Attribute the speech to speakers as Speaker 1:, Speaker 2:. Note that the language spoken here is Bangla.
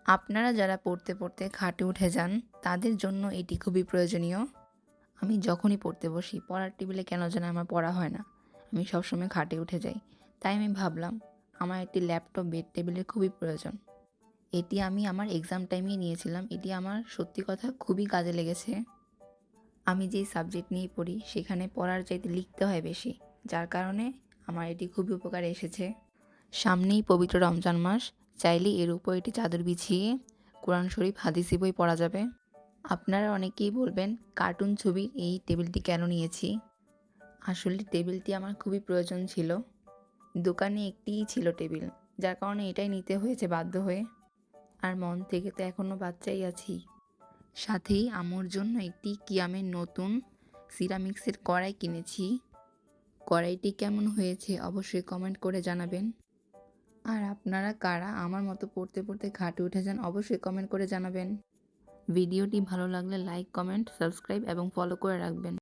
Speaker 1: আপনারা যারা পড়তে পড়তে খাটে উঠে যান তাদের জন্য এটি খুবই প্রয়োজনীয়। আমি যখনই পড়তে বসি পড়ার টেবিলে কেন যেন আমার পড়া হয় না, আমি সবসময় খাটে উঠে যাই। তাই আমি ভাবলাম আমার একটি ল্যাপটপ বেড টেবিলের খুবই প্রয়োজন। এটি আমি আমার এক্সাম টাইমেই নিয়েছিলাম। এটি আমার সত্যি কথা খুবই কাজে লেগেছে। আমি যেই সাবজেক্ট নিয়ে পড়ি সেখানে পড়ার চাইতে লিখতে হয় বেশি, যার কারণে আমার এটি খুবই উপকারে এসেছে। সামনেই পবিত্র রমজান মাস, চাইলে এর উপর একটি চাদর বিছিয়ে কোরআন শরীফ হাদিসি বই পড়া যাবে। আপনারা অনেকেই বলবেন কার্টুন ছবির এই টেবিলটি কেন নিয়েছি। আসলে টেবিলটি আমার খুবই প্রয়োজন ছিল। দোকানে একটিই ছিল টেবিল, যার কারণে এটাই নিতে হয়েছে বাধ্য হয়ে। আর মন থেকে তো এখনও বাচ্চাই আছি। সাথেই আম্মুর জন্য একটি কিয়ামের নতুন সিরামিক্সের কড়াই কিনেছি। কড়াইটি কেমন হয়েছে অবশ্যই কমেন্ট করে জানাবেন। আর আপনারা কারা আমার মতো পড়তে পড়তে খাটে উঠে যান অবশ্যই কমেন্ট করে জানাবেন। ভিডিওটি ভালো লাগলে লাইক, কমেন্ট, সাবস্ক্রাইব এবং ফলো করে রাখবেন।